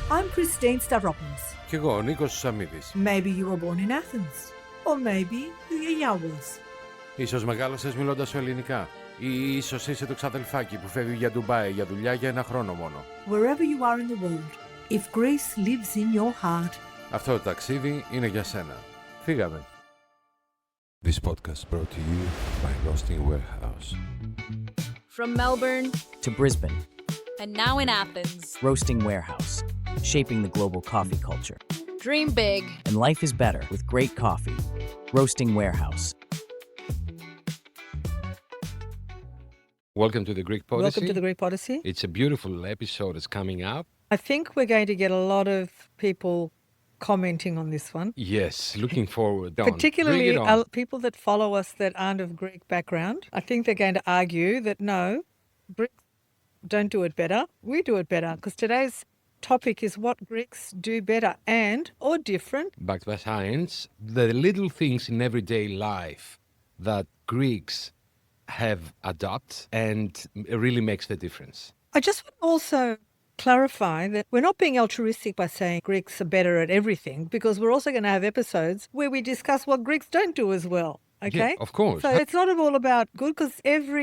I'm Christine Stavropoulos. Κι εγώ, ο Νίκος Σαμίδης. Maybe you were born in Athens. Or maybe you're Yawers. Ίσως μεγάλωσες μιλώντας σου ελληνικά. Ή ίσως είσαι το ξαδελφάκι που φεύγει για Ντουμπάι για δουλειά για 1 χρόνο μόνο. Wherever you are in the world, if Greece lives in your heart. Αυτό το ταξίδι είναι για σένα. Φύγαμε. This podcast brought to you by Roasting Warehouse. From Melbourne to Brisbane, and now in Athens, Roasting Warehouse, shaping the global coffee culture. dream big. And life is better with great coffee. Roasting Warehouse. Welcome to the Greek Odyssey. Welcome to the Greek Odyssey. It's a beautiful episode that's coming up. I think we're going to get a lot of people commenting on this one. Yes, looking forward. Particularly Bring it on. people that follow us that aren't of Greek background. I think they're going to argue that no, Greeks don't do it better. We do it better because today's topic is what Greeks do better and or different. Backed by science, the little things in everyday life that Greeks have adopted and it really makes the difference. I just want to also clarify that we're not being altruistic by saying Greeks are better at everything because we're also going to have episodes where we discuss what Greeks don't do as well. Okay? Yeah, of course. So it's not all about good because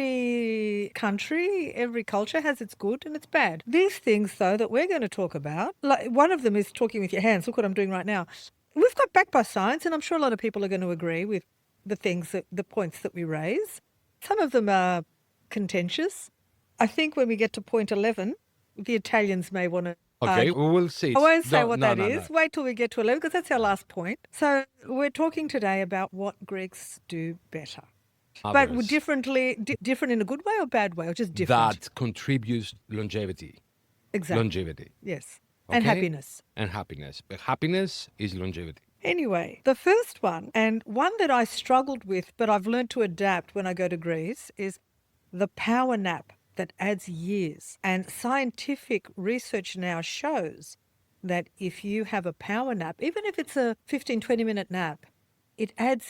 every country, every culture has its good and its bad. These things, though, that we're going to talk about, like one of them is talking with your hands. Look what I'm doing right now. We've got backed by science, and I'm sure a lot of people are going to agree with the things the points that we raise. Some of them are contentious. I think when we get to point 11, the Italians may want to. Okay, we will see. I won't say what that is. No. Wait till we get to 11 because that's our last point. So we're talking today about what Greeks do better. But Others different in a good way or bad way or just different? that contributes longevity. Exactly. Longevity. Yes. And Okay? happiness. And happiness. But happiness is longevity. Anyway, the first one, and one that I struggled with, but I've learned to adapt when I go to Greece, is the power nap that adds years. And scientific research now shows that if you have a power nap, even if it's a 15, 20-minute nap, it adds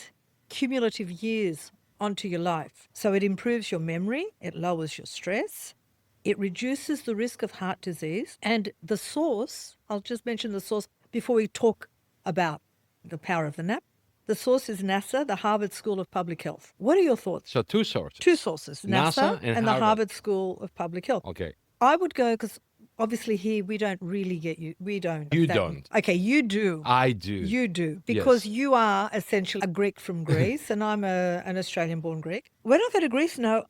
cumulative years onto your life. So it improves your memory, it lowers your stress, it reduces the risk of heart disease. And the source, I'll just mention the source before we talk about the power of the nap. The source is NASA, the Harvard School of Public Health. What are your thoughts? So two sources. Two sources, NASA and the Harvard. Harvard School of Public Health. Okay. I would go because obviously here we don't really get you. We don't. You that- don't. Okay, you do. I do. You do because Yes. you are essentially a Greek from Greece and I'm an Australian-born Greek. When I go to Greece now,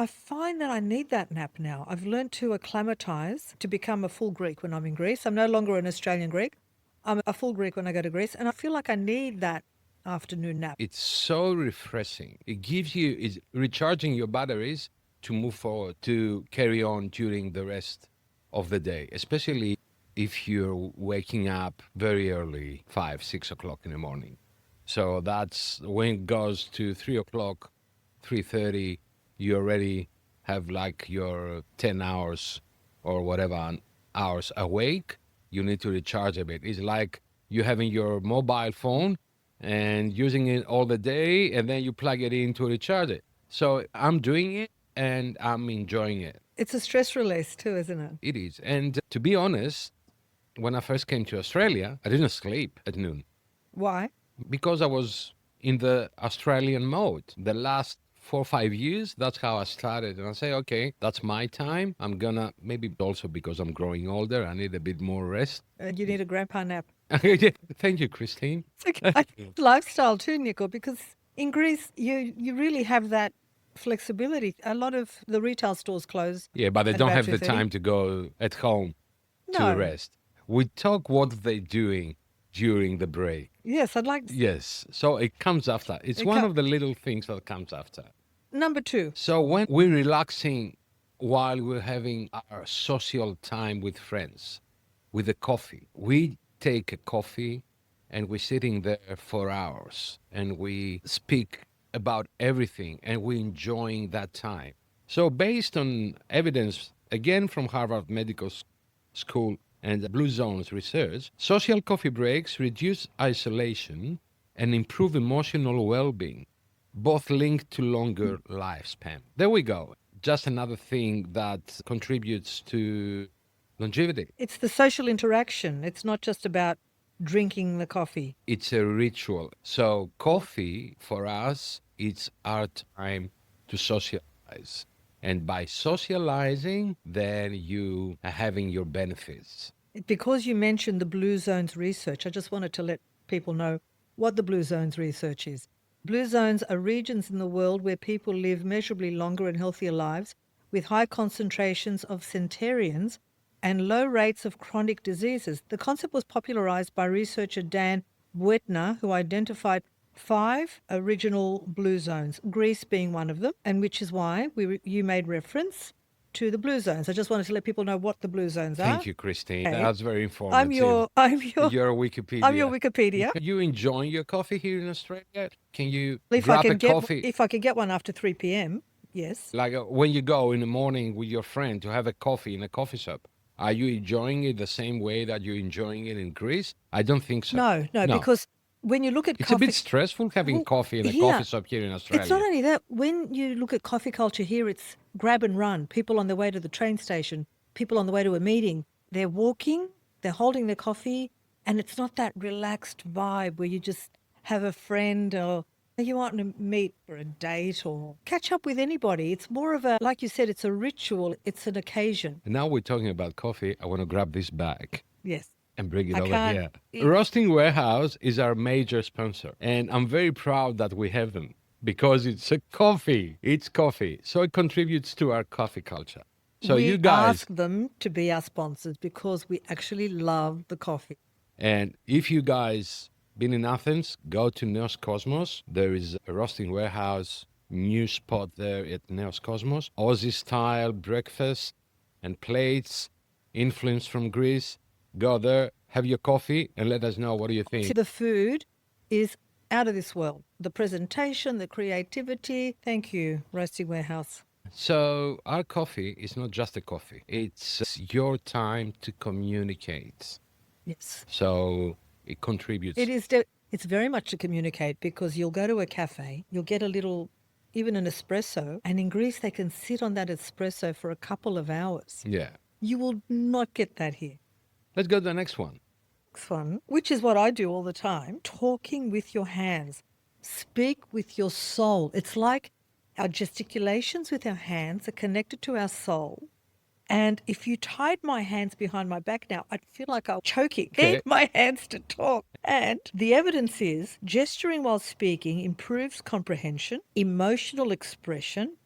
I find that I need that nap now. I've learned to acclimatise to become a full Greek when I'm in Greece. I'm no longer an Australian Greek. I'm a full Greek when I go to Greece and I feel like I need that afternoon nap. It's so refreshing. It gives you, is recharging your batteries to move forward, to carry on during the rest of the day, especially if you're waking up very early, 5, 6 o'clock in the morning. So that's when it goes to 3 o'clock, 3:30, you already have like your 10 hours or whatever hours awake. You need to recharge a bit. It's like you having your mobile phone and using it all the day, and then you plug it in to recharge it. So I'm doing it and I'm enjoying it. It's a stress release too, isn't it? It is. And to be honest, when I first came to Australia, I didn't sleep at noon Why? because I was in the Australian mode. The last 4 or 5 years, that's how I started. And I say, okay, that's my time. I'm gonna, maybe also because I'm growing older, I need a bit more rest. You need a grandpa nap. Thank you, Christine. It's okay. Lifestyle too, Nico, because in Greece you really have that flexibility. A lot of the retail stores close. Yeah, but they At don't about have the 2:30. time to go at home No. to rest. We talk what they're doing during the break. Yes, I'd like to. Yes, so it comes after. It's It one co- of the little things that comes after. Number 2. So when we're relaxing while we're having our social time with friends, with a coffee, we take a coffee and we're sitting there for hours and we speak about everything and we're enjoying that time. So based on evidence, again from Harvard Medical School and Blue Zones research, social coffee breaks reduce isolation and improve emotional well-being, both linked to longer lifespan. There we go. Just another thing that contributes to longevity. It's the social interaction. It's not just about drinking the coffee. It's a ritual. So coffee for us, it's our time to socialize. And by socializing, then you are having your benefits. Because you mentioned the Blue Zones research, I just wanted to let people know what the Blue Zones research is. Blue zones are regions in the world where people live measurably longer and healthier lives with high concentrations of centurions and low rates of chronic diseases. The concept was popularized by researcher Dan Buettner, who identified 5 original blue zones, Greece being one of them, and which is why you made reference to the blue zones. I just wanted to let people know what the blue zones are. Thank you, Christine. Okay. That's very informative. You're Your Wikipedia. I'm your Wikipedia. You enjoying your coffee here in Australia? Can you If grab I can a get coffee? if I can get one after 3 p.m. Yes. Like when you go in the morning with your friend to have a coffee in a coffee shop, are you enjoying it the same way that you're enjoying it in Greece? I don't think so. No, because when you look at It's coffee, a bit stressful having Well, coffee in a here, coffee shop here in Australia. it's not only that. When you look at coffee culture here, it's grab and run. People on their way to the train station, people on the way to a meeting. They're walking, they're holding their coffee, and it's not that relaxed vibe where you just have a friend or you want to meet for a date or catch up with anybody. It's more of a, like you said, it's a ritual. It's an occasion. And now we're talking about coffee. I want to grab this bag Yes. and bring it I over can't here. eat- Roasting Warehouse is our major sponsor, and I'm very proud that we have them because it's a coffee. It's coffee, so it contributes to our coffee culture. So we you guys, ask them to be our sponsors because we actually love the coffee. and if you guys been in Athens, go to Neos Cosmos. There is a Roasting Warehouse new spot there at Neos Cosmos. Aussie style breakfast and plates, influence from Greece. Go there, have your coffee, and let us know what do you think. The food is out of this world. The presentation, the creativity. Thank you, Roasting Warehouse. So our coffee is not just a coffee. It's your time to communicate. Yes. So it contributes. It is. It's very much to communicate because you'll go to a cafe, you'll get a little, even an espresso, and in Greece they can sit on that espresso for a couple of hours. Yeah. You will not get that here. Let's go to the next one. Next one, which is what I do all the time, talking with your hands. Speak with your soul. It's like our gesticulations with our hands are connected to our soul. And if you tied my hands behind my back now, I'd feel like I'm choking. Okay. Need my hands to talk. And the evidence is gesturing while speaking improves comprehension, emotional expression,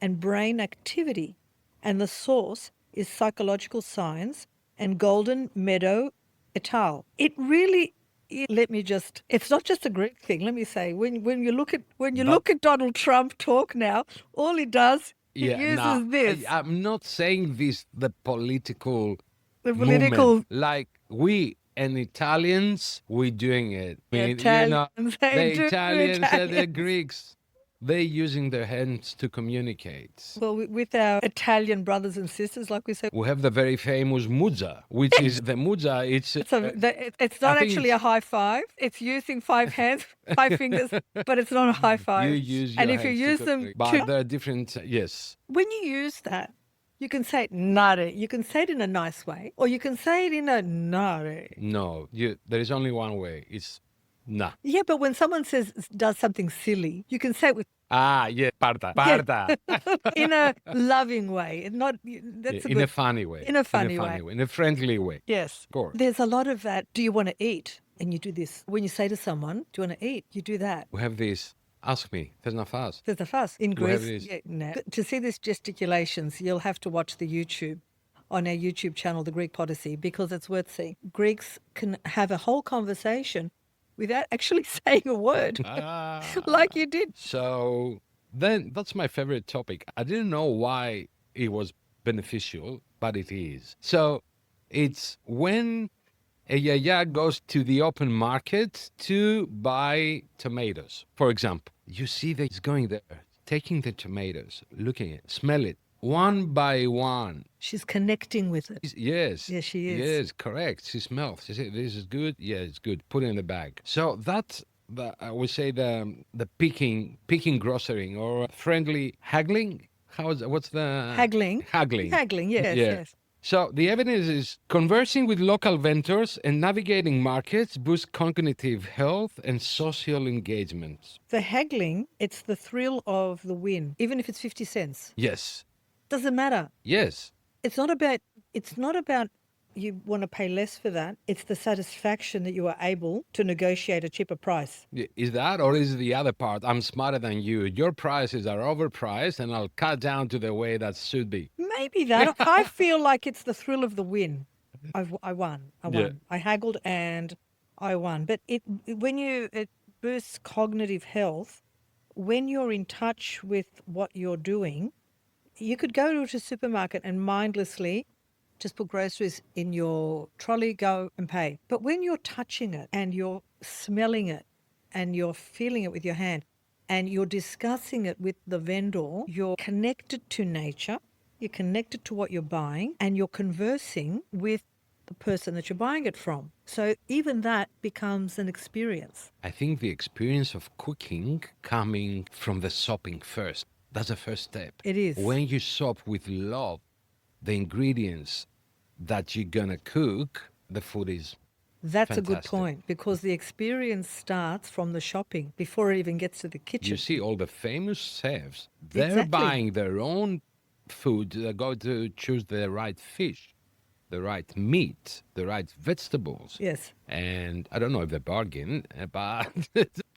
and brain activity. And the source is Psychological Science and Golden Meadow et al. It really, it's not just a Greek thing. Let me say, when you look at Donald Trump talk now, all he does, he uses this. I'm not saying this the political The political- movement. Like we and Italians, we're doing it. I mean, Italians, they do the Italians and the Italians. Greeks, they're using their hands to communicate. Well, with our Italian brothers and sisters, like we said, We have the very famous muzza, which is the muzza. It's it's not I think actually a high five. It's using 5 hands, 5 fingers, but it's not a high five. you use and your if you hands to use them, communicate. But there are different. Yes. when you use that, you can say it nare. You can say it in a nice way, or you can say it in a nare. No. There is only one way. It's nah. Yeah, but when someone does something silly, you can say it with Yeah, parta. in a loving way. Not that's In a funny way. in a funny way. In a friendly way. Yes. Of course. There's a lot of that. Do you want to eat? And you do this. When you say to someone, do you want to eat? You do that. We have this. Ask me. There's no fuss. There's a fuss. In We have Greece, this. But to see these gesticulations, you'll have to watch the YouTube on our YouTube channel, The Greek Podyssey, because it's worth seeing. Greeks can have a whole conversation without actually saying a word, like you did. So then that's my favorite topic. I didn't know why it was beneficial, but it is. So it's when a yaya goes to the open market to buy tomatoes, for example. You see that he's going there, taking the tomatoes, looking at it, smell it, one by one. She's connecting with it. Yes. Yes, she is. Yes, correct. She smells. She said, "This is good. Yeah, it's good. Put it in the bag." So that's I would say the picking grocery or friendly haggling. What's the Haggling. Haggling. Haggling, yes, Yeah. yes. So the evidence is conversing with local vendors and navigating markets boosts cognitive health and social engagement. The haggling, it's the thrill of the win, even if it's 50 cents. Yes. Doesn't matter. Yes. It's not about you want to pay less for that. It's the satisfaction that you are able to negotiate a cheaper price. Is that, or is the other part? I'm smarter than you. Your prices are overpriced, and I'll cut down to the way that should be. Maybe that. I feel like it's the thrill of the win. I won. Yeah. I haggled and I won. But it boosts cognitive health when you're in touch with what you're doing. You could go to a supermarket and mindlessly just put groceries in your trolley, go and pay. But when you're touching it and you're smelling it and you're feeling it with your hand and you're discussing it with the vendor, you're connected to nature, you're connected to what you're buying, and you're conversing with the person that you're buying it from. So even that becomes an experience. I think the experience of cooking coming from the shopping first. That's the first step. It is. When you shop with love, the ingredients that you're gonna cook, the food is That's a good fantastic. point, because the experience starts from the shopping before it even gets to the kitchen. You see all the famous chefs, they're Exactly. buying their own food. They're going to choose the right fish, the right meat, the right vegetables. Yes. And I don't know if they bargain, but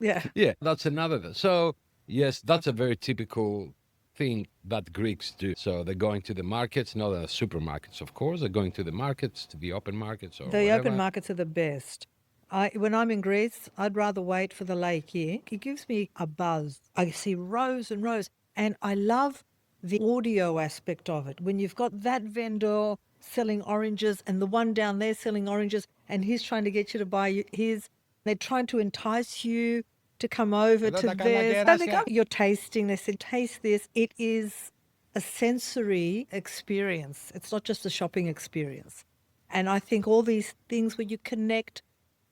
Yeah. yeah, that's another. So yes, that's a very typical thing that Greeks do. So they're going to the markets, not the supermarkets, of course. They're going to the markets, to the open markets, or The whatever. open markets are the best. When I'm in Greece, I'd rather wait for the lake here. It gives me a buzz. I see rows and rows, and I love the audio aspect of it. When you've got that vendor selling oranges and the one down there selling oranges, and he's trying to get you to buy his, they're trying to entice you to come over to theirs. So they go, you're tasting, they said, taste this. It is a sensory experience. It's not just a shopping experience. And I think all these things where you connect,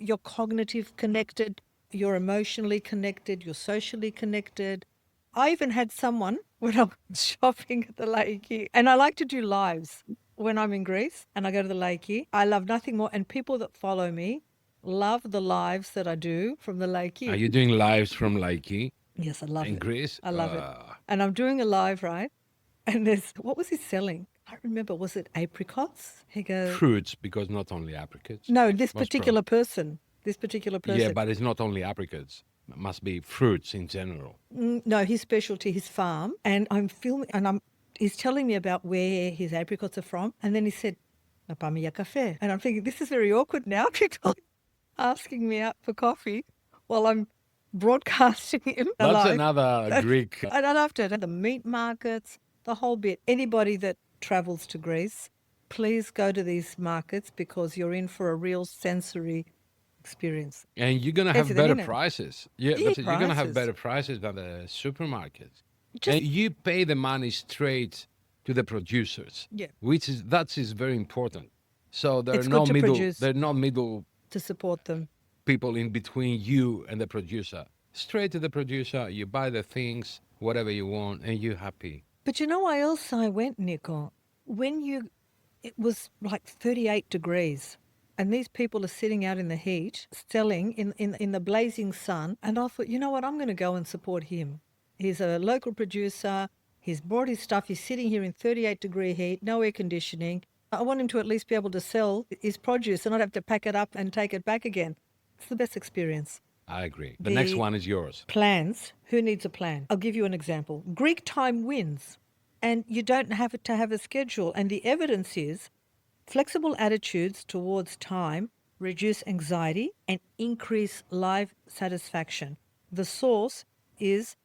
you're cognitive connected, you're emotionally connected, you're socially connected. I even had someone when I was shopping at the lake here, and I like to do lives when I'm in Greece and I go to the lake here. I love nothing more, and people that follow me love the lives that I do from the lake here. Are you doing lives from Laiki Yes, I love in it. Greece? I love it. And I'm doing a live, right? And there's, what was he selling? I don't remember, was it apricots? He goes, Fruits, because not only apricots. no, this Most particular person. This particular person. Yeah, but it's not only apricots. It must be fruits in general. No, his specialty, his farm. And I'm filming, and he's telling me about where his apricots are from. And then he said, "Na pamiya cafe." And I'm thinking, this is very awkward now. People asking me out for coffee while I'm broadcasting him That's live. another Greek. I don't have to. The meat markets, the whole bit. Anybody that travels to Greece, please go to these markets, because you're in for a real sensory experience. And you're going to have Better better than it. prices. Yeah, Yeah, that's it. You're going to have prices. better prices than the supermarkets. Just- And you pay the money straight to the producers. Yeah. That is very important. So there It's are good no to middle produce. there are no middle To support them. people in between you and the producer. Straight to the producer, you buy the things, whatever you want, and you're happy. But you know why else I went, Nico? It was like 38 degrees, and these people are sitting out in the heat, selling in the blazing sun. And I thought, you know what, I'm going to go and support him. He's a local producer. He's brought his stuff. He's sitting here in 38-degree heat, no air conditioning. I want him to at least be able to sell his produce and not have to pack it up and take it back again. It's the best experience. I agree. The next The- one is yours. Plans. Who needs a plan? I'll give you an example. Greek time wins, and you don't have to have a schedule. And the evidence is flexible attitudes towards time reduce anxiety and increase life satisfaction. The source is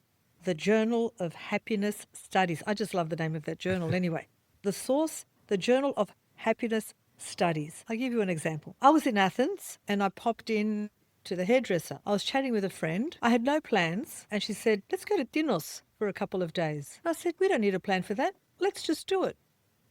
the Journal of Happiness Studies. I just love the name of that journal anyway. The source, the Journal of Happiness Studies. I'll give you an example. I was in Athens and I popped in to the hairdresser. I was chatting with a friend. I had no plans, and she said, let's go to Dinos for a couple of days. And I said, we don't need a plan for that. Let's just do it.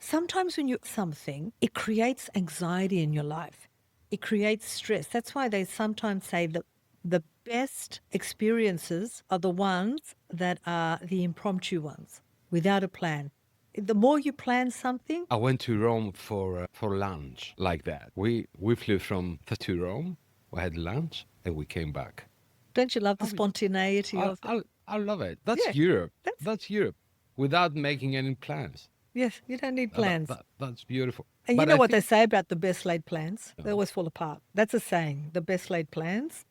Sometimes when you something, it creates anxiety in your life. It creates stress. That's why they sometimes say that the best experiences are the ones that are the impromptu ones, without a plan. The more you plan something, I went to Rome for lunch like that. We flew to Rome. We had lunch and we came back. don't you love the I was- spontaneity of it? I love it. That's Yeah, Europe. that's That's Europe. Without making any plans. yes. You don't need plans. That's beautiful. And you But know I what they think say about the best laid plans? They No. always fall apart. That's a saying. The best laid plans,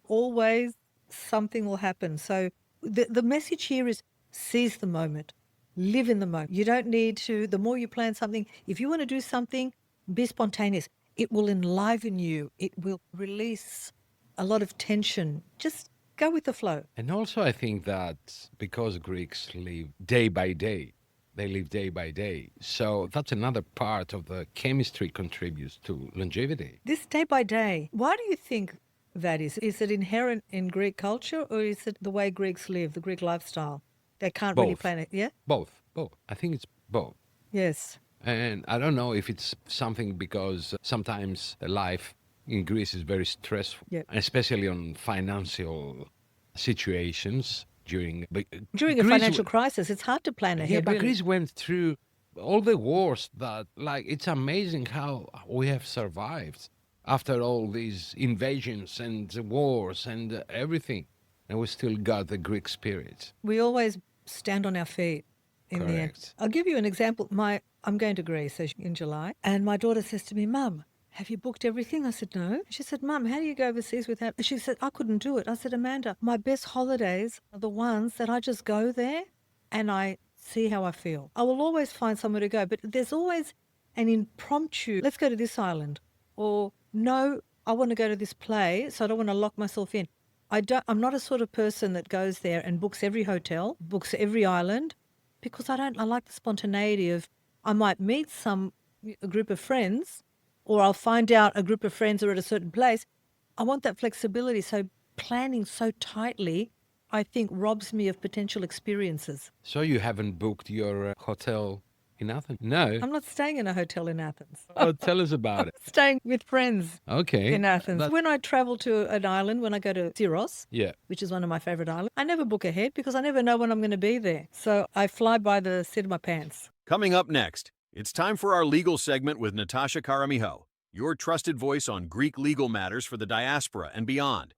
always something will happen. So the message here is seize the moment, live in the moment. You don't need to, the more you plan something, if you want to do something, be spontaneous. It will enliven you, it will release a lot of tension. Just go with the flow. And also, I think that because Greeks live day by day, they live day by day. So that's another part of the chemistry contributes to longevity. This day by day, why do you think that is? Is it inherent in Greek culture or is it the way Greeks live, the Greek lifestyle? They can't really Both. plan it. Yeah? Both. I think it's both. Yes. And I don't know if it's something because sometimes life in Greece is very stressful, Yep. especially on financial situations During a Greece financial crisis, it's hard to plan ahead. Yeah, but really. Greece went through all the wars that, like, it's amazing how we have survived after all these invasions and wars and everything. And we still got the Greek spirit. We always stand on our feet in the end. Correct. I'll give you an example. I'm going to Greece in July, and my daughter says to me, Mum, have you booked everything? I said, no. She said, Mum, how do you go overseas without... She said, I couldn't do it. I said, Amanda, my best holidays are the ones that I just go there and I see how I feel. I will always find somewhere to go, but there's always an impromptu, let's go to this island. Or, no, I want to go to this play, so I don't want to lock myself in. I'm not a sort of person that goes there and books every hotel, books every island, because I like the spontaneity of, I might meet a group of friends, or I'll find out a group of friends are at a certain place. I want that flexibility. So planning so tightly, I think, robs me of potential experiences. So you haven't booked your hotel in Athens? No. I'm not staying in a hotel in Athens. Oh, tell us about I'm it. staying with friends Okay. in Athens. That- When I travel to an island, when I go to Syros, yeah. which is one of my favorite islands, I never book ahead because I never know when I'm going to be there. So I fly by the seat of my pants. Coming up next, it's time for our legal segment with Natasha Karamiho, your trusted voice on Greek legal matters for the diaspora and beyond.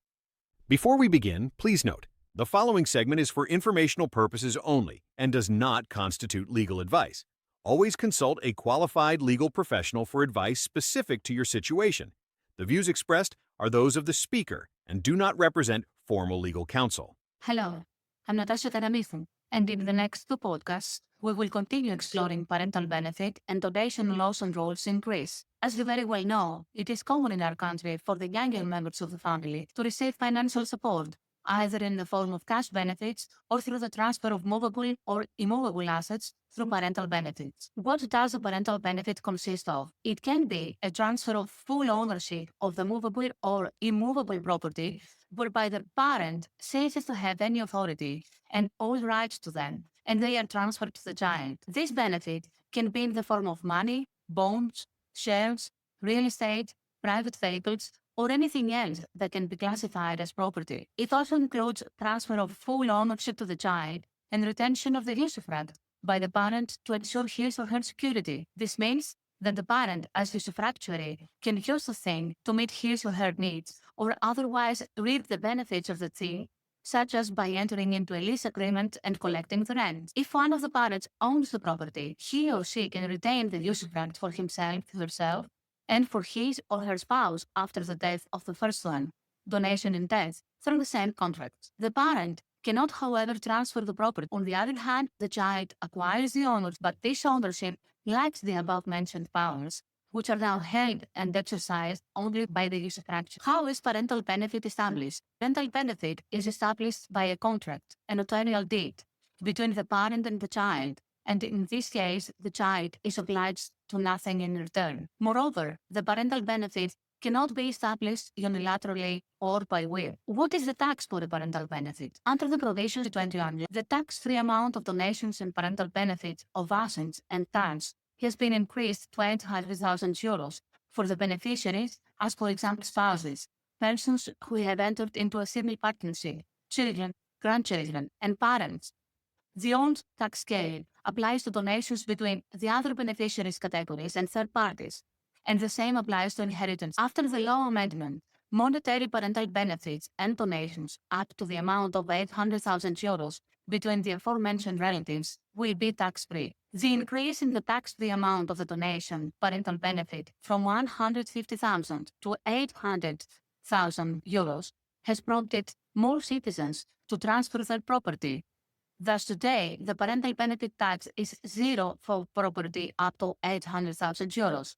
Before we begin, please note, the following segment is for informational purposes only and does not constitute legal advice. Always consult a qualified legal professional for advice specific to your situation. The views expressed are those of the speaker and do not represent formal legal counsel. Hello, I'm Natasha Karamiho, and in the next two podcasts, we will continue exploring parental benefit and donation laws and rules in Greece. As you very well know, it is common in our country for the younger members of the family to receive financial support, either in the form of cash benefits or through the transfer of movable or immovable assets through parental benefits. What does a parental benefit consist of? It can be a transfer of full ownership of the movable or immovable property, whereby the parent ceases to have any authority and all rights to them, and they are transferred to the child. This benefit can be in the form of money, bonds, shares, real estate, private vehicles, or anything else that can be classified as property. It also includes transfer of full ownership to the child and retention of the usufruct by the parent to ensure his or her security. This means that the parent, as usufructuary, can use the thing to meet his or her needs or otherwise reap the benefits of the thing, such as by entering into a lease agreement and collecting the rent. If one of the parents owns the property, he or she can retain the usufruct for himself, herself, and for his or her spouse after the death of the first one, donation in death, through the same contract. The parent cannot, however, transfer the property. On the other hand, the child acquires the ownership, but this ownership lacks the above-mentioned powers, which are now held and exercised only by the usufructuary. How is parental benefit established? Parental benefit is established by a contract, a notarial deed, between the parent and the child, and in this case, the child is obliged to nothing in return. Moreover, the parental benefit cannot be established unilaterally or by will. What is the tax for a parental benefit? Under the provisions of 21, the tax-free amount of donations and parental benefits of assets and tax has been increased to 800,000 euros for the beneficiaries, as for example spouses, persons who have entered into a civil partnership, children, grandchildren, and parents The old tax scale applies to donations between the other beneficiaries categories and third parties, and the same applies to inheritance. After the law amendment, monetary parental benefits and donations up to the amount of 800,000 euros between the aforementioned relatives will be tax-free. The increase in the tax-free amount of the donation parental benefit from 150,000 to 800,000 euros has prompted more citizens to transfer their property. Thus, today, the parental benefit tax is zero for property up to 800,000 euros.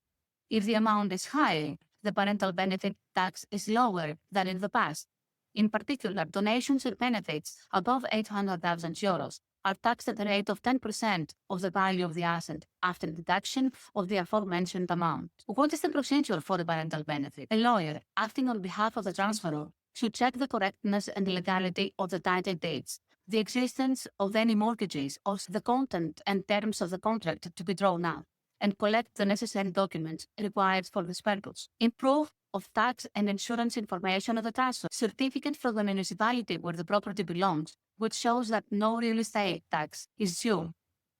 If the amount is higher, the parental benefit tax is lower than in the past. In particular, donations and benefits above 800,000 euros are taxed at a rate of 10% of the value of the asset after deduction of the aforementioned amount. What is the procedure for the parental benefit? A lawyer, acting on behalf of the transferor, should check the correctness and legality of the title deeds, the existence of any mortgages, or the content and terms of the contract to be drawn up, and collect the necessary documents required for this purpose. In proof of tax and insurance information of the transfer, certificate from the municipality where the property belongs, which shows that no real estate tax is due,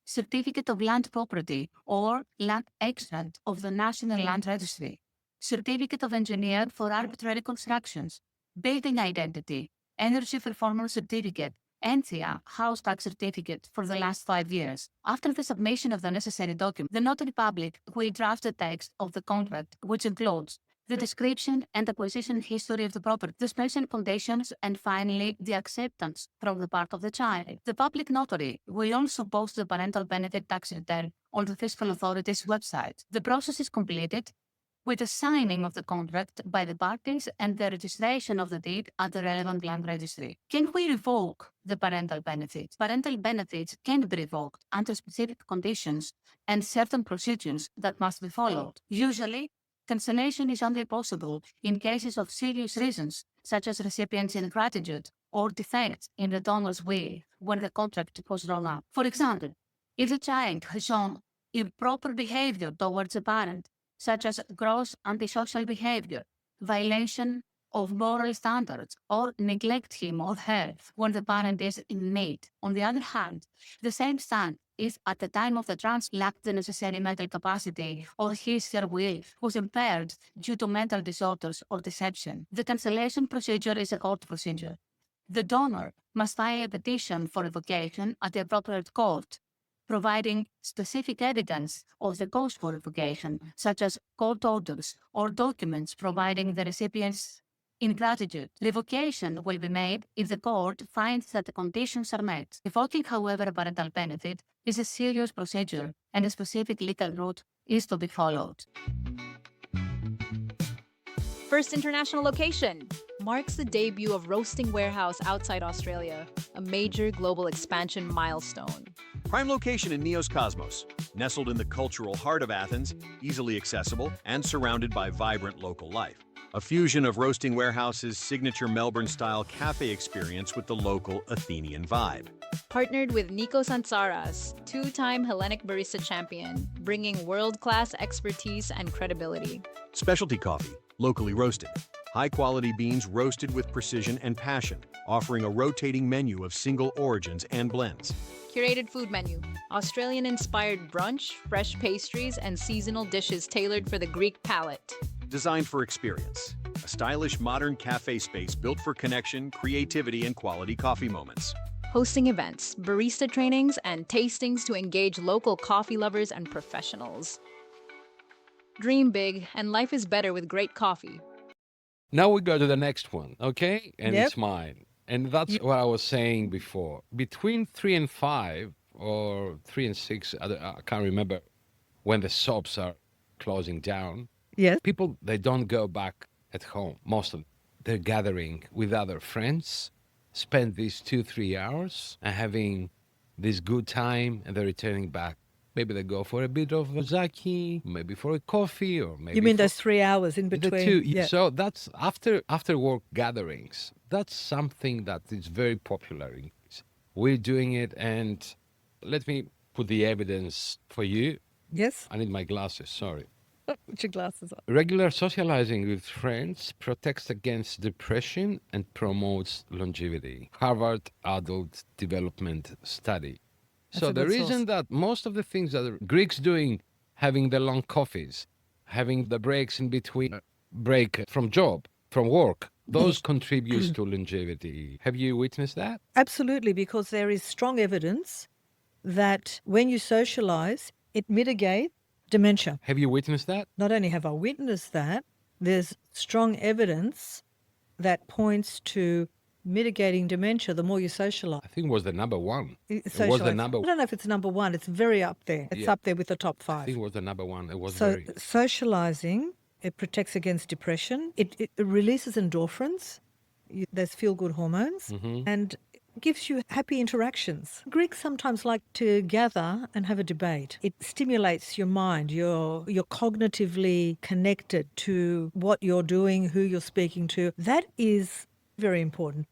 certificate of land property or land extract of the National Land Registry, certificate of engineer for arbitrary constructions, building identity, energy performance certificate, NCA house tax certificate for the last 5 years. After the submission of the necessary document, the notary public will draft the text of the contract, which includes the description and acquisition history of the property, the special conditions, and finally, the acceptance from the part of the child. The public notary will also post the parental benefit tax return on the fiscal authority's website. The process is completed with the signing of the contract by the parties and the registration of the deed at the relevant land registry. Can we revoke the parental benefits? Parental benefits can be revoked under specific conditions and certain procedures that must be followed. Usually, cancellation is only possible in cases of serious reasons, such as recipient's ingratitude or defects in the donor's will when the contract was drawn up. For example, if the child has shown improper behavior towards a parent, such as gross antisocial behavior, violation of moral standards, or neglect him or her when the parent is in need. On the other hand, the same son if at the time of the transfer lacked the necessary mental capacity or his or her will was impaired due to mental disorders or deception. The cancellation procedure is a court procedure. The donor must file a petition for revocation at the appropriate court, providing specific evidence of the cause for revocation, such as court orders or documents providing the recipient's ingratitude. Revocation will be made if the court finds that the conditions are met. Revoking, however, a parental benefit is a serious procedure and a specific legal route is to be followed. First international location marks the debut of Roasting Warehouse outside Australia, a major global expansion milestone. Prime location in Neos Cosmos, nestled in the cultural heart of Athens, easily accessible and surrounded by vibrant local life. A fusion of Roasting Warehouse's signature Melbourne-style cafe experience with the local Athenian vibe. Partnered with Nikos Antsaras, two-time Hellenic barista champion, bringing world-class expertise and credibility. Specialty coffee, locally roasted. High-quality beans roasted with precision and passion, offering a rotating menu of single origins and blends. Curated food menu, Australian-inspired brunch, fresh pastries, and seasonal dishes tailored for the Greek palate. Designed for experience. A stylish, modern cafe space built for connection, creativity, and quality coffee moments. Hosting events, barista trainings, and tastings to engage local coffee lovers and professionals. Dream big, and life is better with great coffee. Now we go to the next one, okay? And Yep. it's mine. And that's what I was saying before. Between 3 and 5, or 3 and 6, I can't remember, when the shops are closing down, Yes. people, they don't go back at home, most of them. They're gathering with other friends, spend these 2-3 hours and having this good time, and they're returning back. Maybe they go for a bit of zaki, maybe for a coffee, or maybe You mean for those 3 hours in the between? two. Yeah. So that's after work gatherings. That's something that is very popular in Greece. We're doing it, and let me put the evidence for you. Yes. I need my glasses, sorry. Put your glasses on. Regular socializing with friends protects against depression and promotes longevity. Harvard Adult Development Study. So a the good source. reason that most of the things that the Greeks doing, having the long coffees, having the breaks in between, break from job, from work, those contributes to longevity. Have you witnessed that? Absolutely, because there is strong evidence that when you socialize, it mitigates dementia. Have you witnessed that? Not only have I witnessed that, there's strong evidence that points to mitigating dementia the more you socialize. I think it was the number one. It was the Socialize. number. I don't know if it's number one. It's very up there. It's Yeah. up there with the top I five. think it was the number one. It was So very. socializing, it protects against depression. It releases endorphins. There's feel-good hormones, Mhm. and gives you happy interactions. Greeks sometimes like to gather and have a debate. It stimulates your mind. You're cognitively connected to what you're doing, who you're speaking to. That is very important.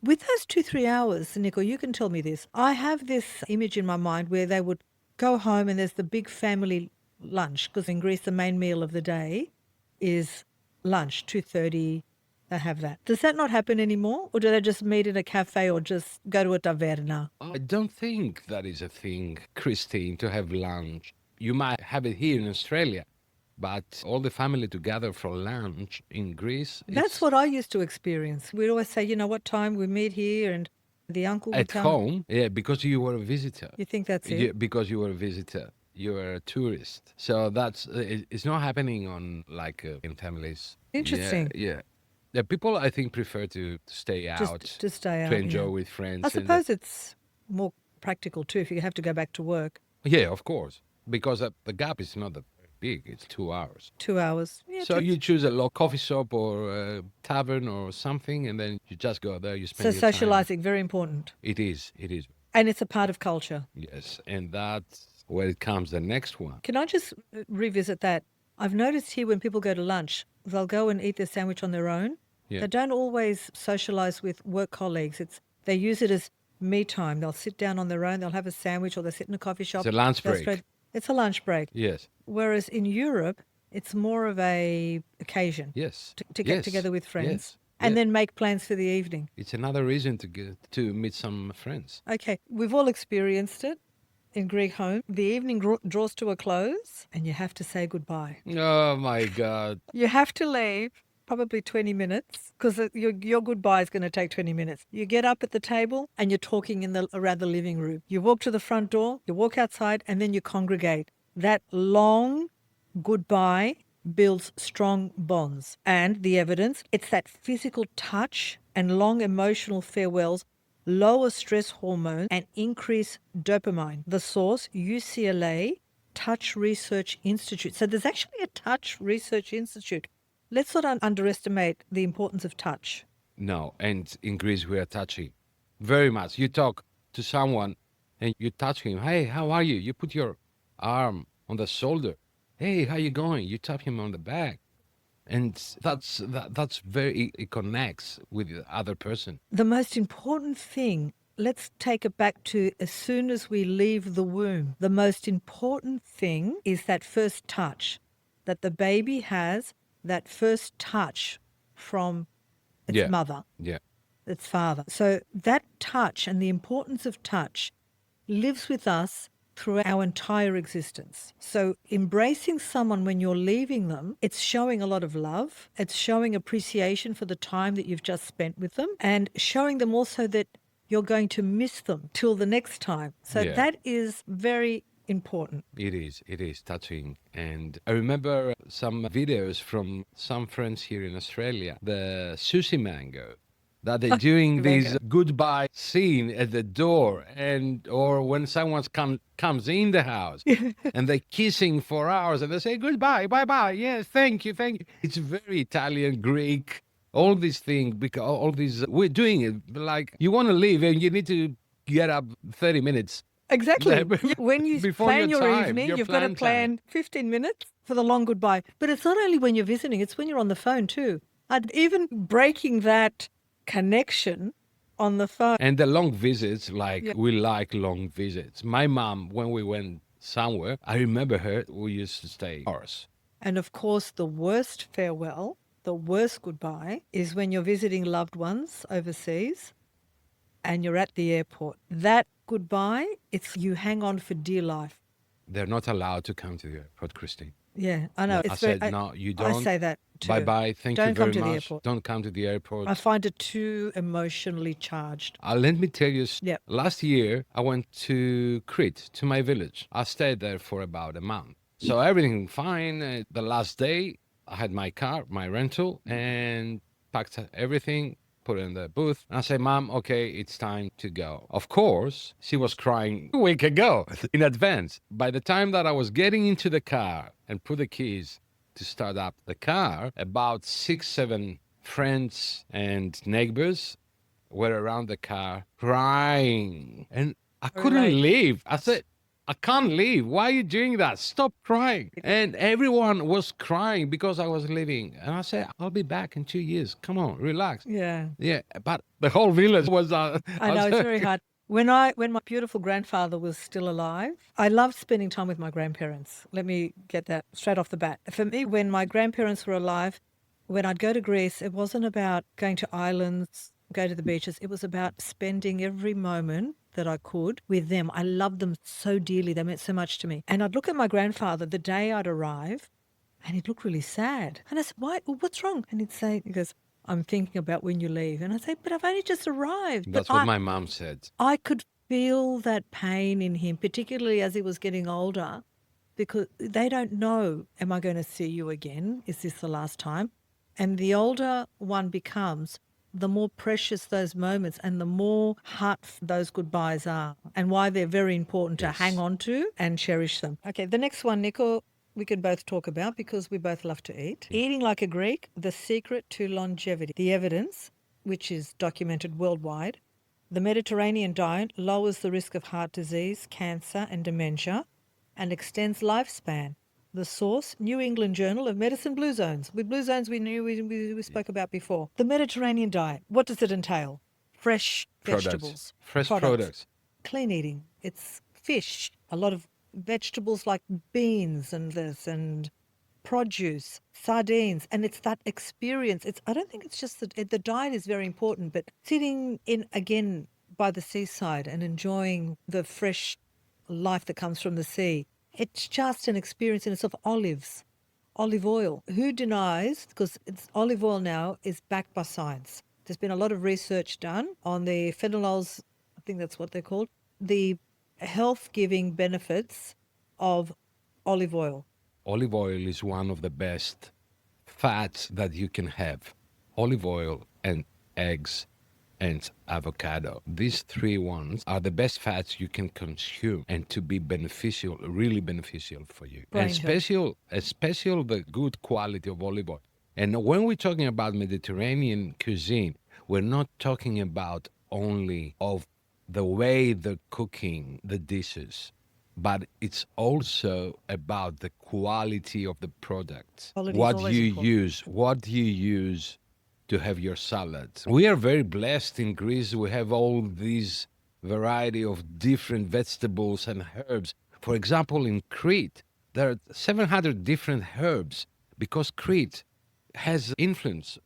With those 2-3 hours, Nico, you can tell me this. I have this image in my mind where they would go home and there's the big family lunch, because in Greece the main meal of the day is lunch, 2:30. They have that. Does that not happen anymore? Or do they just meet in a cafe or just go to a taverna? I don't think that is a thing, Christine, to have lunch. You might have it here in Australia, but all the family together for lunch in Greece. That's it's what I used to experience. We'd always say, you know what time we meet here, and the uncle would at tell home. Yeah, because you were a visitor. You think that's it? Yeah, because you were a visitor. You were a tourist. So that's it's not happening on like in families. Interesting. Yeah. Yeah, people I think prefer to stay Just out, to stay out. to enjoy yeah. with friends. I and suppose it's more practical too if you have to go back to work. yeah, of course, because the gap is not that big. It's 2 hours. 2 hours. Yeah, So two- you choose a local coffee shop or a tavern or something, and then you just go there. You spend so your time. socializing, very important. It is. It is. And it's a part of culture. Yes, and that's where it comes. The next one. Can I just revisit that? I've noticed here when people go to lunch, they'll go and eat their sandwich on their own. Yeah. They don't always socialize with work colleagues. They use it as me time. They'll sit down on their own, they'll have a sandwich, or they'll sit in a coffee shop. It's a lunch they'll break. It's a lunch break. Yes. Whereas in Europe, it's more of a occasion Yes. to get Yes. together with friends Yes. and Yes. then make plans for the evening. It's another reason to meet some friends. Okay, we've all experienced it in Greek home. The evening draws to a close and you have to say goodbye. Oh my God. You have to leave probably 20 minutes because your goodbye is going to take 20 minutes. You get up at the table and you're talking around the living room. You walk to the front door, you walk outside, and then you congregate. That long goodbye builds strong bonds. And the evidence, it's that physical touch and long emotional farewells lower stress hormones and increase dopamine. The source, UCLA Touch Research Institute. So there's actually a Touch Research Institute. Let's not underestimate the importance of touch. No, and in Greece we are touchy, very much. You talk to someone and you touch him. Hey, how are you? You put your arm on the shoulder. Hey, how you going? You tap him on the back, and that's very. It connects with the other person. The most important thing, let's take it back to as soon as we leave the womb. The most important thing is that first touch, that the baby has that first touch from its Yeah. mother, Yeah. its father. So that touch and the importance of touch lives with us through our entire existence. So embracing someone when you're leaving them, it's showing a lot of love. It's showing appreciation for the time that you've just spent with them and showing them also that you're going to miss them till the next time. So Yeah. that is very important. It is touching. And I remember some videos from some friends here in Australia, the sushi mango, that they're doing this goodbye scene at the door, and or when someone comes in the house and they're kissing for hours and they say goodbye, bye, yes, thank you. It's very Italian, Greek, all these things, because all these, we're doing it like you want to leave and you need to get up 30 minutes. Exactly. Yeah, When you before plan your your time, evening, your you've got to plan plan 15 minutes for the long goodbye. But it's not only when you're visiting, it's when you're on the phone too. Even breaking that connection on the phone. And the long visits, like Yeah. we like long visits. My mom, when we went somewhere, I remember her, we used to stay hours. And of course, the worst farewell, the worst goodbye is when you're visiting loved ones overseas and you're at the airport. That goodbye, it's you hang on for dear life. They're not allowed to come to the airport, Christine. Yeah, I know. No, It's I very. said, no, you I don't. say that too. Bye-bye. Thank you Don't come very to the much. airport. Don't come to the airport. I find it too emotionally charged. Let me tell you, Yep. last year I went to Crete, to my village. I stayed there for about a month. So everything fine. The last day, I had my car, my rental, and packed everything, put it in the booth. And I said, Mom, okay, it's time to go. Of course, she was crying a week ago in advance. By the time that I was getting into the car and put the keys to start up the car, about 6, 7 friends and neighbors were around the car crying. And I couldn't Right. leave. I said, I can't leave. Why are you doing that? Stop crying. And everyone was crying because I was leaving. And I said, I'll be back in 2 years. Come on, relax. Yeah. Yeah, but the whole village was. I know, it's very hard. When my beautiful grandfather was still alive, I loved spending time with my grandparents. Let me get that straight off the bat. For me, when my grandparents were alive, when I'd go to Greece, it wasn't about going to islands, go to the beaches. It was about spending every moment that I could with them. I loved them so dearly. They meant so much to me. And I'd look at my grandfather the day I'd arrive, and he'd look really sad. And I said, why? What's wrong? And he goes, I'm thinking about when you leave. And I say, but I've only just arrived. That's but what my mom said. I could feel that pain in him, particularly as he was getting older, because they don't know, am I going to see you again? Is this the last time? And the older one becomes, the more precious those moments and the more heartfelt those goodbyes are, and why they're very important to hang on to and cherish them. Okay, the next one, Nico, we could both talk about because we both love to eat. Eating like a Greek, the secret to longevity. The evidence, which is documented worldwide, the Mediterranean diet lowers the risk of heart disease, cancer, and dementia, and extends lifespan. The source, New England Journal of Medicine Blue Zones. With Blue Zones, we knew we spoke about before. The Mediterranean diet, what does it entail? Fresh vegetables. Fresh products. Clean eating. It's fish, a lot of vegetables like beans and this and produce, sardines, and it's that experience. I don't think it's just the diet is very important, but sitting in again by the seaside and enjoying the fresh life that comes from the sea. It's just an experience in itself. Olives, olive oil. Who denies, because it's olive oil now is backed by science. There's been a lot of research done on the phenols, I think that's what they're called, the health-giving benefits of olive oil. Olive oil is one of the best fats that you can have. Olive oil and eggs and avocado. These 3 ones are the best fats you can consume and to be beneficial, really beneficial for you. Brain And health. especially the good quality of olive oil. And when we're talking about Mediterranean cuisine, we're not talking about only of the way they're cooking the dishes, but it's also about the quality of the products. Quality is What always you important. use, what you use to have your salads. We are very blessed in Greece. We have all these variety of different vegetables and herbs. For example, in Crete, there are 700 different herbs because Crete has influence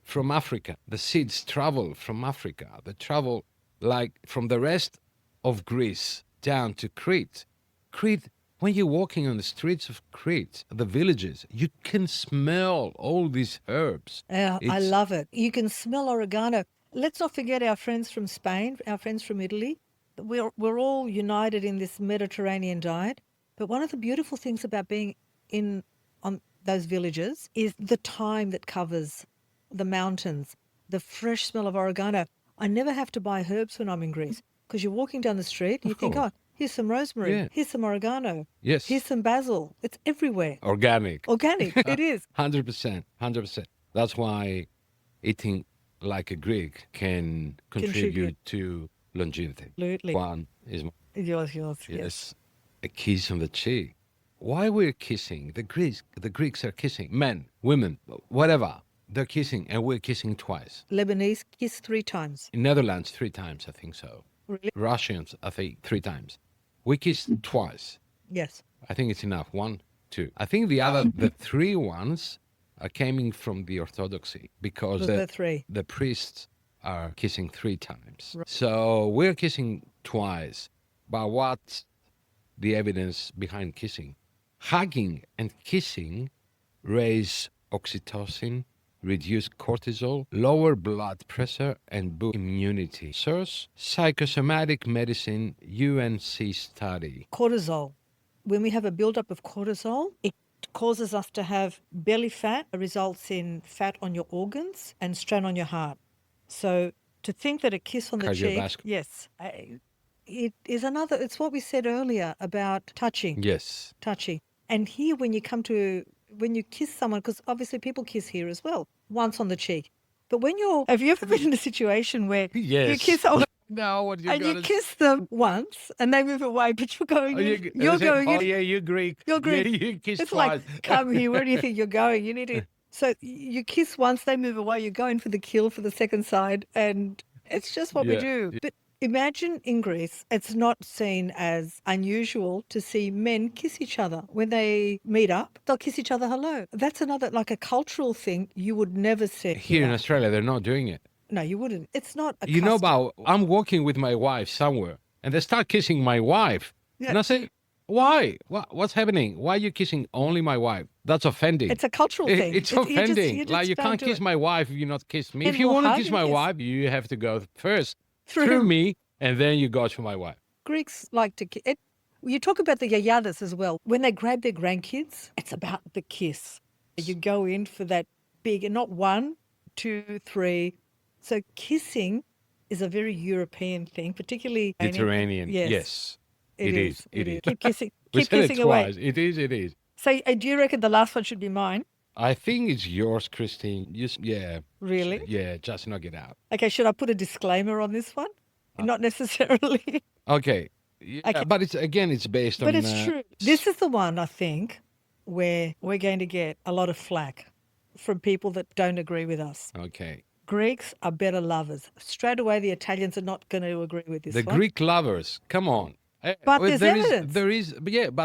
from Africa. The seeds travel from Africa. They travel like from the rest of Greece down to Crete. Crete, when you're walking on the streets of Crete, the villages, you can smell all these herbs. I It's- love it. You can smell oregano. Let's not forget our friends from Spain, our friends from Italy. We're all united in this Mediterranean diet. But one of the beautiful things about being on those villages is the thyme that covers the mountains, the fresh smell of oregano. I never have to buy herbs when I'm in Greece because you're walking down the street and you think, course. oh, here's some rosemary, Yeah. here's some oregano, Yes. here's some basil. It's everywhere. Organic. Organic, it is. 100%. 100%. That's why eating like a Greek can contribute to longevity. Absolutely. One is Yours. a kiss on the cheek. Why we're kissing? The Greeks are kissing. Men, women, whatever. They're kissing, and we're kissing twice. Lebanese kiss 3 times. In Netherlands, 3 times, I think so. Really? Russians, I think 3 times. We kissed twice. Yes. I think it's enough. 1, 2. I think the 3 ones are coming from the Orthodoxy because The 3. the priests are kissing 3 times. So we're kissing twice. But what's the evidence behind kissing? Hugging and kissing raise oxytocin, reduce cortisol, lower blood pressure, and boost immunity. Source: Psychosomatic Medicine UNC study. Cortisol. When we have a buildup of cortisol, it causes us to have belly fat, results in fat on your organs and strain on your heart. So to think that a kiss on the cheek, Cardiovascular. yes, it is another, it's what we said earlier about touching. Yes. Touching. And here when you kiss someone, because obviously people kiss here as well, once on the cheek. But have you ever been in a situation where you Yes. kiss someone No, what you and you gotta kiss them once and they move away, but you're going in, you're going in. yeah, you're Greek. You're Greek. Yeah, you kiss It's twice. like, come here, where do you think you're going? You need to. So you kiss once, they move away, you go in for the kill for the second side, and it's just what we Yeah, do. But imagine in Greece, it's not seen as unusual to see men kiss each other. When they meet up, they'll kiss each other hello. That's another, like a cultural thing you would never see Here in Australia, they're not doing it. No, you wouldn't. It's not a You know custom. about, I'm walking with my wife somewhere, and they start kissing my wife. Yeah. And I say, why? What's happening? Why are you kissing only my wife? That's offending. It's a cultural thing. It's You just- offending. you just like, you don't can't do kiss it. my wife if you not kiss me. Men If you will want to hug kiss and my kiss. wife, you have to go first Through through me, and then you go to my wife. Greeks like to kiss. You talk about the yayadas as well. When they grab their grandkids, it's about the kiss. You go in for that big, and not 1, 2, 3. So kissing is a very European thing, particularly Mediterranean. Yes, Yes. it It is. is. It is. Keep kissing. We Keep said it kissing away. twice. It is. It is. So, do you reckon the last one should be mine? I think it's yours, Christine. Yeah. Really? Yeah, just knock it out. Okay, should I put a disclaimer on this one? Not necessarily. Okay. Yeah, Okay. but it's based on. But it's true. This is the one, I think, where we're going to get a lot of flack from people that don't agree with us. Okay. Greeks are better lovers. Straight away, the Italians are not going to agree with this The one. Greek lovers. Come on. But Well, there's there is- evidence.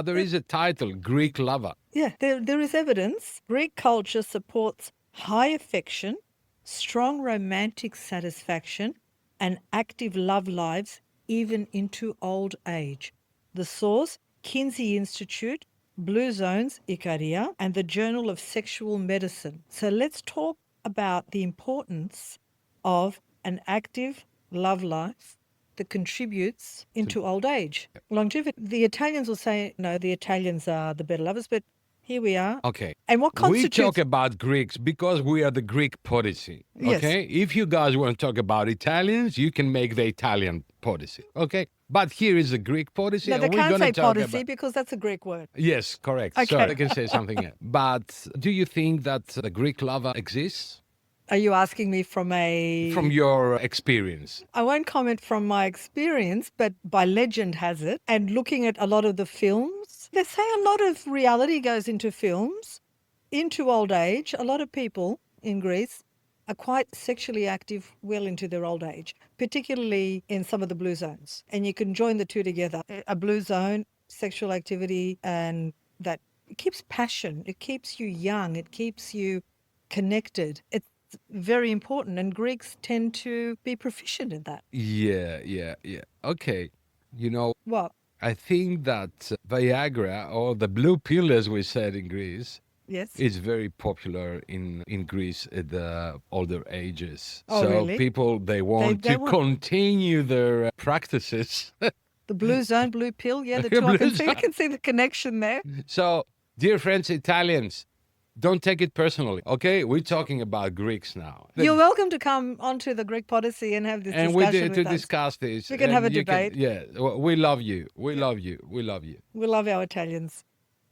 there is a title, Greek lover. Yeah, there is evidence. Greek culture supports high affection, strong romantic satisfaction, and active love lives even into old age. The source, Kinsey Institute, Blue Zones, Ikaria, and the Journal of Sexual Medicine. So let's talk about the importance of an active love life that contributes into old age. Longevity. The Italians will say, no, the Italians are the better lovers, but here we are. Okay. And what We constitutes... talk about Greeks because we are the Greek Podyssey. Yes. Okay. If you guys want to talk about Italians, you can make the Italian Podyssey. Okay. But here is the Greek Podyssey. No, and they we're can't gonna say talk Podyssey about- because that's a Greek word. Yes, correct. Okay. So I can say something else. But do you think that the Greek lover exists Are you asking me from your experience? I won't comment from my experience, but by legend has it. And looking at a lot of the films, they say a lot of reality goes into films, into old age. A lot of people in Greece are quite sexually active well into their old age, particularly in some of the blue zones. And you can join the two together. A blue zone, sexual activity, and that it keeps passion. It keeps you young. It keeps you connected. It's very important, and Greeks tend to be proficient in that. Yeah. Okay. You know, What? I think that Viagra, or the blue pill, as we said in Greece, Yes. is very popular in Greece at the older ages. Oh, so really? people, they want they to want- continue their practices. The blue zone, blue pill. Yeah, the Blue two. I zone. can see the connection there. So, dear friends, Italians, don't take it personally, okay? We're talking about Greeks now. You're welcome to come onto the Greek Podyssey and have this And we discussion did to with us. discuss this. We can and have a you debate. Yeah, well, we love you. We love you. We love you. We love our Italians.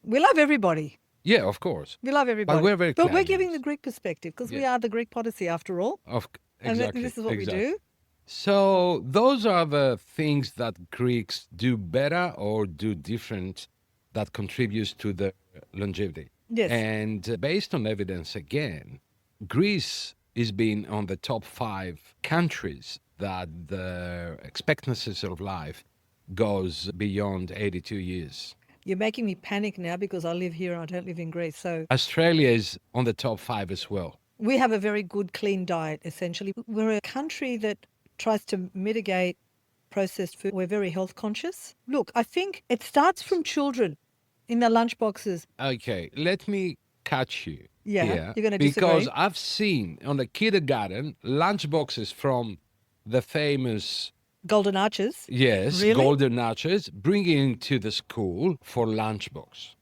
We love everybody. Yeah, of course. We love everybody. we're very But we're Italians. giving the Greek perspective because we Yeah. are the Greek Podyssey after all. And Exactly. this is what exactly. we do. So those are the things that Greeks do better or do different that contributes to the longevity. Yes. And based on evidence again, Greece is being on the top 5 countries that the expectancies of life goes beyond 82 years. You're making me panic now because I live here and I don't live in Greece. So Australia is on the top 5 as well. We have a very good, clean diet, essentially. We're a country that tries to mitigate processed food. We're very health conscious. Look, I think it starts from children in their lunch boxes. Okay, let me catch you Yeah, here. you're gonna because disagree? I've seen on the kindergarten lunch boxes from the famous, Golden Arches. yes, Really? golden arches, bringing to the school for lunchbox.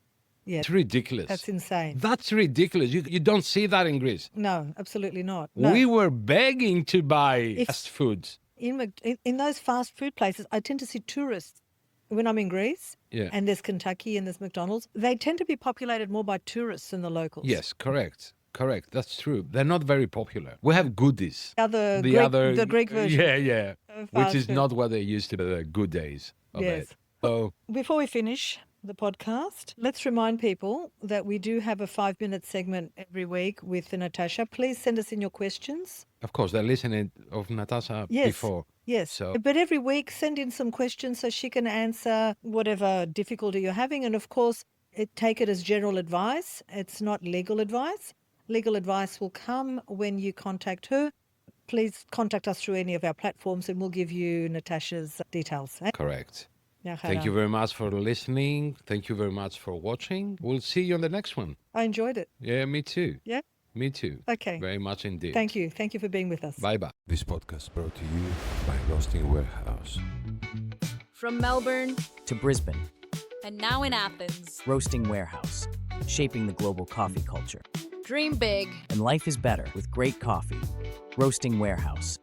Yeah, It's ridiculous. that's insane. That's ridiculous. You don't see that in Greece. No, absolutely not. No. We were begging to buy fast foods. In those fast food places, I tend to see tourists when I'm in Greece. Yeah. And there's Kentucky and there's McDonald's. They tend to be populated more by tourists than the locals. Yes, correct. Correct. That's true. They're not very popular. We have goodies. The Greek version. Yeah. of Which fast is food. not what they used to be, the good days of Yes. it. So, Before we finish the podcast, let's remind people that we do have a 5-minute segment every week with Natasha. Please send us in your questions. of course, they're listening of Natasha Yes. before. Yes. So- But every week, send in some questions so she can answer whatever difficulty you're having. And of course, take it as general advice. It's not legal advice. Legal advice will come when you contact her. Please contact us through any of our platforms and we'll give you Natasha's details. Correct. Yeah, Thank you very much for listening. Thank you very much for watching. We'll see you on the next one. I enjoyed it. Yeah, me too. Yeah? Me too. Okay. Very much indeed. Thank you. Thank you for being with us. Bye bye. This podcast brought to you by Roasting Warehouse. From Melbourne To Brisbane, and now in Athens, Roasting Warehouse, shaping the global coffee culture. dream big. And life is better with great coffee. Roasting Warehouse.